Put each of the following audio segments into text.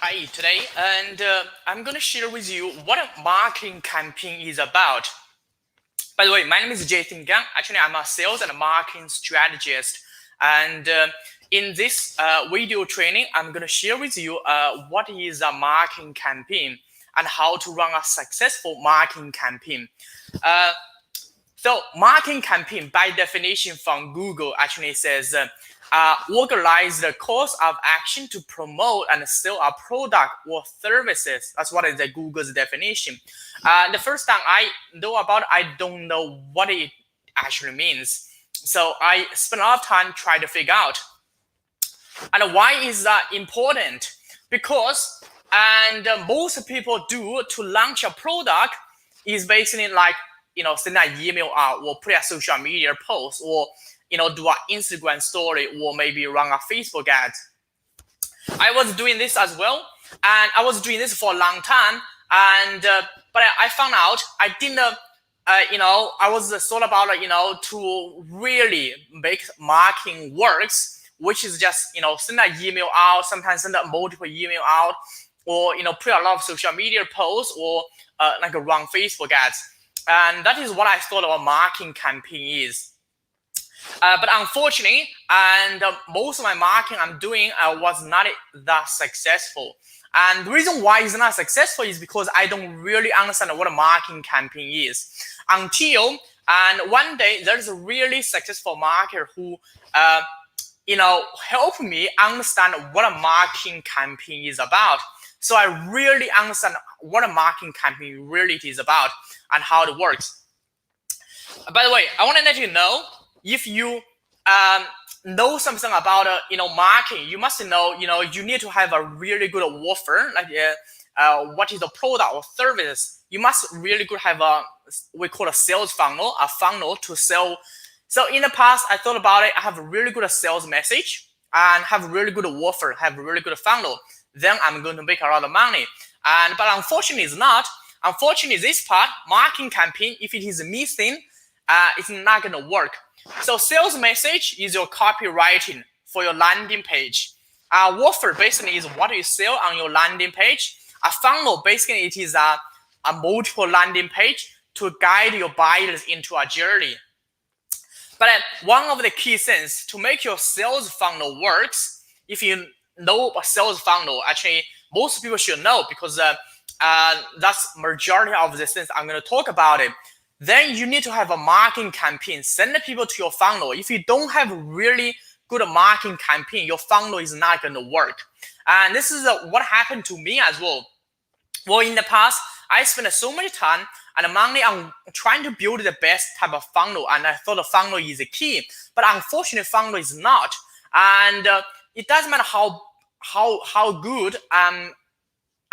Hi, today, and I'm going to share with you what a marketing campaign is about. By the way, my name is Jason Gang. Actually, I'm a sales and marketing strategist. And in this video training, I'm going to share with you what is a marketing campaign and how to run a successful marketing campaign. So marketing campaign, by definition from Google, actually says organize the course of action to promote and sell a product or services. That's what is the Google's definition. The first time I know about it, I don't know what it actually means. So I spent a lot of time trying to figure out. And why is that important? Because most people do to launch a product is basically like send an email out or put a social media post or do an Instagram story or maybe run a Facebook ad. I was doing this as well, and I was doing this for a long time, and but I found out I didn't. I was sort about to really make marketing works, which is just send an email out, sometimes send a multiple email out, or put a lot of social media posts or like run Facebook ads. And that is what I thought a marketing campaign is. But unfortunately, and most of my marketing I'm doing was not that successful. And the reason why it's not successful is because I don't really understand what a marketing campaign is. Until and one day there's a really successful marketer who helped me understand what a marketing campaign is about. So I really understand what a marketing campaign really is about and how it works. By the way, I want to let you know, if you know something about marketing, you must know you need to have a really good offer, like what is the product or service. You must really good have we call a sales funnel, a funnel to sell. So in the past, I thought about it. I have a really good sales message and have a really good offer, have a really good funnel. Then I'm going to make a lot of money. But unfortunately, it's not. Unfortunately, this part, marketing campaign, if it is missing, it's not going to work. So sales message is your copywriting for your landing page. Offer basically is what you sell on your landing page. A funnel basically it is a multiple landing page to guide your buyers into a journey. But one of the key things to make your sales funnel works, if you know a sales funnel, actually most people should know because that's majority of the things I'm going to talk about it. Then you need to have a marketing campaign. Send the people to your funnel. If you don't have a really good marketing campaign, your funnel is not going to work. And this is what happened to me as well. Well, in the past, I spent so much time and money on trying to build the best type of funnel, and I thought the funnel is the key. But unfortunately, funnel is not. And it doesn't matter how good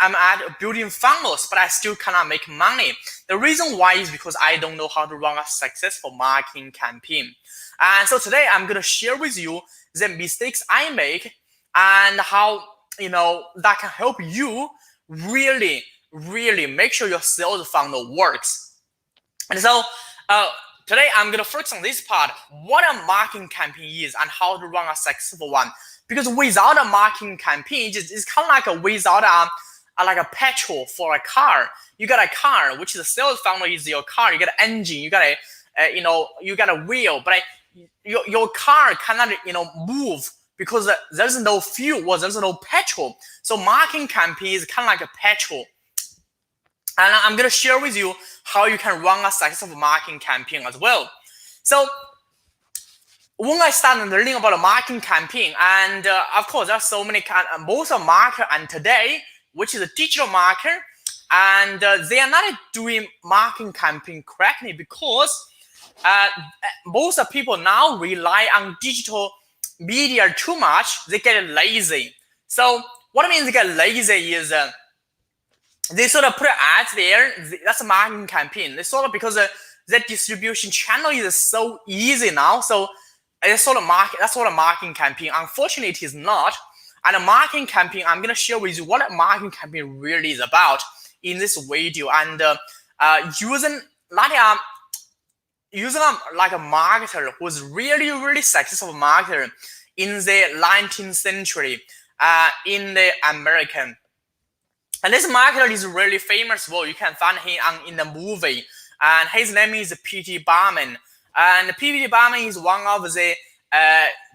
I'm at building funnels, but I still cannot make money. The reason why is because I don't know how to run a successful marketing campaign. And so today I'm going to share with you the mistakes I make and how that can help you really make sure your sales funnel works. And so today I'm going to focus on this part, what a marketing campaign is and how to run a successful one. Because without a marketing campaign, it's kind of like without like a petrol for a car. You got a car, which is the sales funnel is your car. You got an engine, you got you got a wheel, but your car cannot move because there's no fuel or there's no petrol. So marketing campaign is kind of like a petrol. And I'm gonna share with you how you can run a successful marketing campaign as well. So when I started learning about a marketing campaign, and of course there's so many most of marketer and today, which is a digital marketer, and they are not doing marketing campaign correctly because most of people now rely on digital media too much. They get lazy. So what I mean they get lazy is they sort of put ads there. That's a marketing campaign. They sort of because the distribution channel is so easy now. So it's sort of that's sort of marketing campaign. Unfortunately, it is not. And a marketing campaign, I'm going to share with you what a marketing campaign really is about in this video. And using like a marketer who's really successful marketer in the 19th century in the American. And this marketer is really famous. Well, you can find him in the movie, and his name is P.T. Barnum. And P.T. Barnum is one of the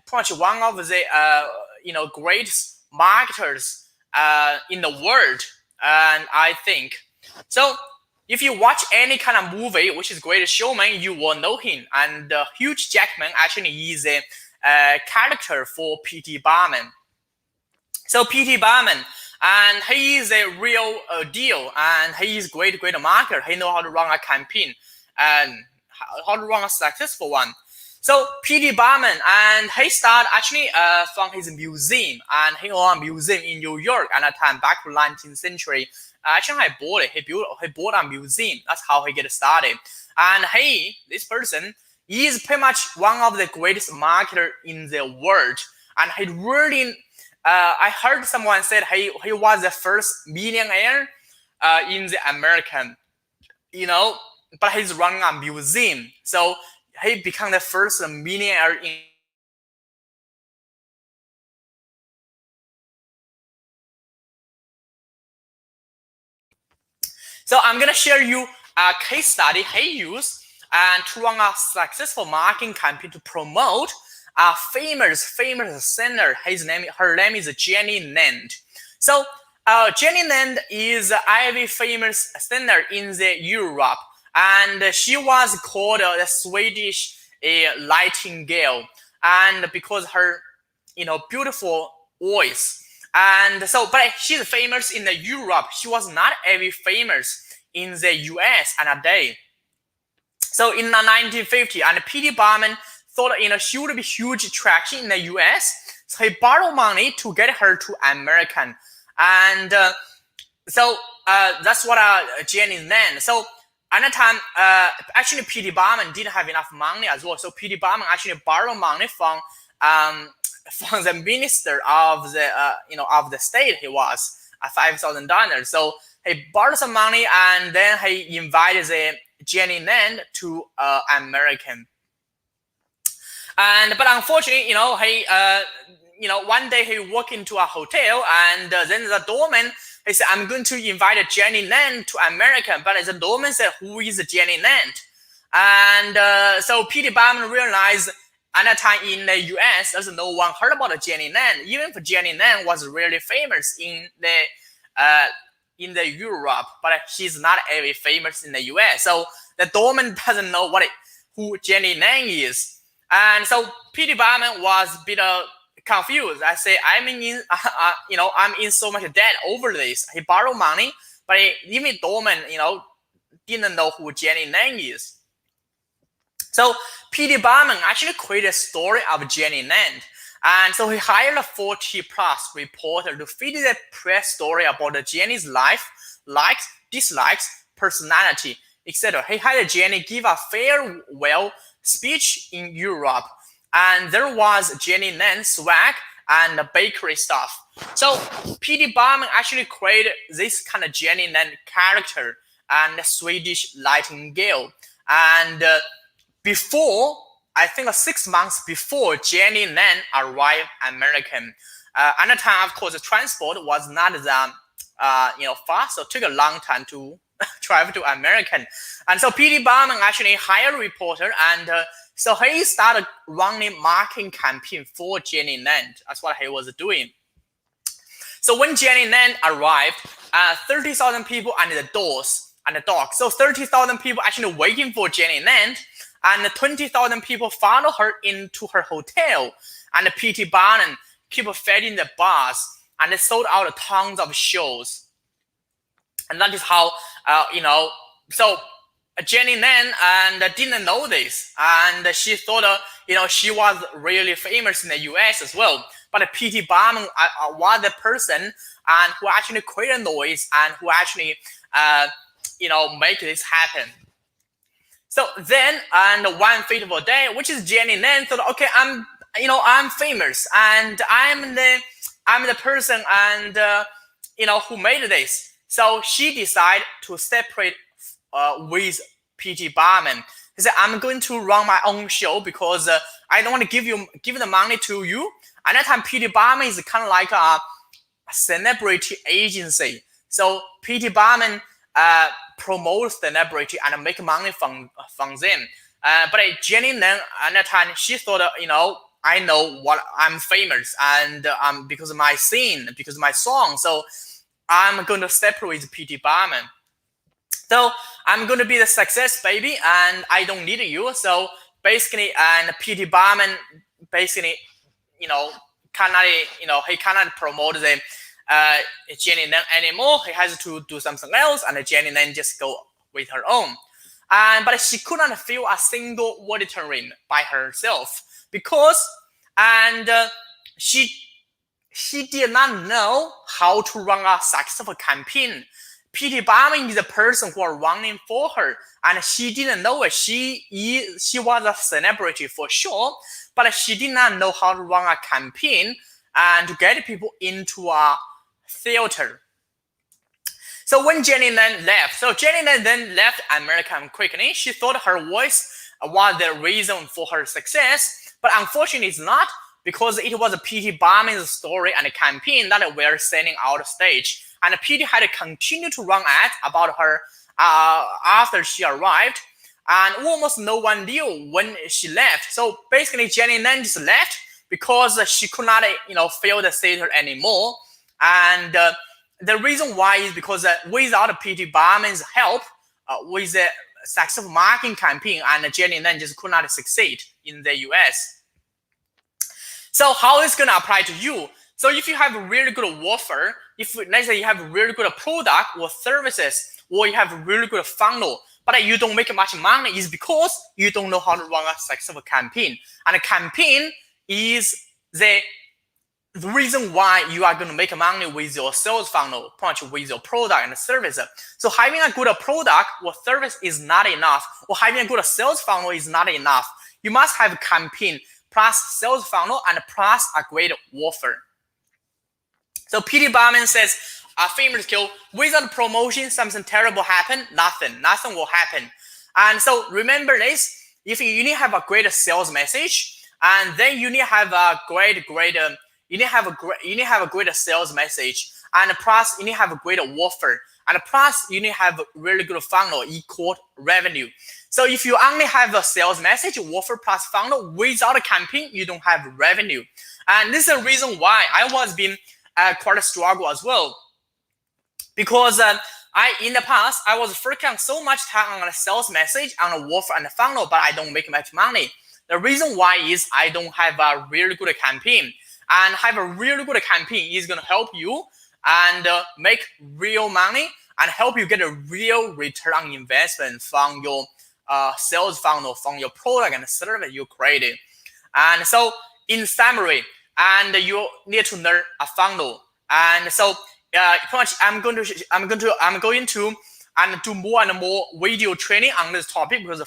pretty much one of the greatest marketers in the world, and I think so. If you watch any kind of movie which is Greatest Showman, you will know him. And Hugh Jackman actually is a character for P.T. Barnum. So P.T. Barnum, and he is a real deal, and he is great marketer. He knows how to run a campaign and how to run a successful one. So P.T. Barnum, and he started actually from his museum, and he owned a museum in New York at that time, back to 19th century. Actually, I bought it. He bought a museum. That's how he get started. And this person, is pretty much one of the greatest marketer in the world. And he really, I heard someone said he was the first millionaire in the American, but he's running a museum. So he became the first millionaire in. So I'm gonna share you a case study he used and to run a successful marketing campaign to promote a famous singer. Her name is Jenny Lind. So Jenny Lind is a very famous singer in the Europe, and she was called the Swedish Nightingale, and because her beautiful voice. And so, but she's famous in the Europe. She was not very famous in the US at that day. So in 1950, and P.T. Barnum thought she would be huge traction in the US. So he borrowed money to get her to American, and so that's what Jenny Lind. So at that time, actually P.T. Barnum didn't have enough money as well. So P.T. Barnum actually borrowed money from the minister of the of the state. He was $5,000. So he borrowed some money, and then he invited the Jenny Lind to American. But unfortunately, he one day he walked into a hotel, and then the doorman, he said, "I'm going to invite Jenny Lind to America." But the doorman said, "Who is Jenny Lind?" And so P.T. Barnum realized at that time in the US, there's no one heard about Jenny Lind. Even if Jenny Lind was really famous in the Europe, but she's not very famous in the US. So the doorman doesn't know who Jenny Lind is. And so P.T. Barnum was a bit confused. I say, I'm in so much debt over this. He borrowed money, but even doorman, didn't know who Jenny Lind is. So P.T. Barnum actually created a story of Jenny Lind. And so he hired a 40+ reporter to feed the press story about Jenny's life, likes, dislikes, personality, etc. He had Jenny give a farewell speech in Europe, and there was Jenny Lind swag and bakery stuff. So P.T. Barnum actually created this kind of Jenny Lind character and the Swedish Nightingale. And before, I think 6 months before Jenny Lind arrived American, at the time, of course, the transport was not that fast, so it took a long time to travel to American. And so P.T. Barnum actually hired a reporter, and so he started running marketing campaign for Jenny Lind. That's what he was doing. So when Jenny Lind arrived, 30,000 people at the doors and the dock. So 30,000 people actually waiting for Jenny Lind, and 20,000 people followed her into her hotel. And P.T. Barnum keep feeding the bars, and they sold out tons of shows. And that is how, so Jenny Lind and didn't know this, and she thought, she was really famous in the US as well. But P.T. Barnum was the person and who actually created noise and who actually, make this happen. So then, and one fateful day, which is Jenny Lind thought, okay, I'm famous, and I'm the person, and who made this. So she decided to separate with P.T. Barnum. He said, I'm going to run my own show because I don't want to give the money to you. At that time, P.T. Barnum is kind of like a celebrity agency. So P.T. Barnum promotes celebrity and make money from them. But Jenny Lin at that time, she thought, I know what I'm famous, and because of my scene, because of my song, so I'm going to separate with P.T. Barnum. So I'm going to be the success baby, and I don't need you. So basically, and P.T. Barnum basically, cannot, he cannot promote the Jenny Lin anymore. He has to do something else, and Jenny Lin just go with her own. But she could not fill a single auditorium by herself because, she did not know how to run a successful campaign. P.T. Barnum is the person who are running for her, and she didn't know it. She was a celebrity for sure, but she did not know how to run a campaign and to get people into a theater. So when Jenny Lin left, Jenny Lin then left America quickly. She thought her voice was the reason for her success, but unfortunately it's not, because it was P.T. Barnum's story and campaign that were sending out stage. And P.T. had to continue to run ads about her after she arrived, and almost no one knew when she left. So basically Jenny Lin just left because she could not fill the theater anymore. And the reason why is because without P.T. Barnum's help with the successful marketing campaign, and Jenny Lin just could not succeed in the US. So how is going to apply to you? So if you have a really good offer, if let's say you have a really good product or services, or you have a really good funnel, but you don't make much money, is because you don't know how to run a successful campaign. And a campaign is the reason why you are going to make money with your sales funnel, with your product and service. So having a good product or service is not enough, or having a good sales funnel is not enough. You must have a campaign plus sales funnel and plus a great offer. So P.T. Barnum says, a famous skill, without promotion, something terrible happen, nothing will happen. And so remember this, if you need to have a great sales message, and then you need to have a great sales message, and plus you need to have a great offer, and plus you need to have a really good funnel equal revenue. So if you only have a sales message, offer plus funnel without a campaign, you don't have revenue. And this is the reason why I was being quite a struggle as well, because in the past I was focusing so much time on a sales message, on a offer and a funnel, but I don't make much money. The reason why is I don't have a really good campaign, and have a really good campaign is going to help you and make real money and help you get a real return on investment from your sales funnel, from your product and service you created. And so in summary, and you need to learn a funnel. And so I'm going to do more and more video training on this topic, because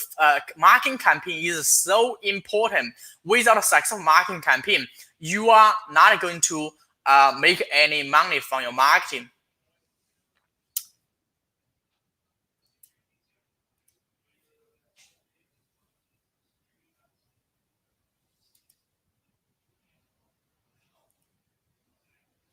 marketing campaign is so important. Without a successful marketing campaign, you are not going to make any money from your marketing.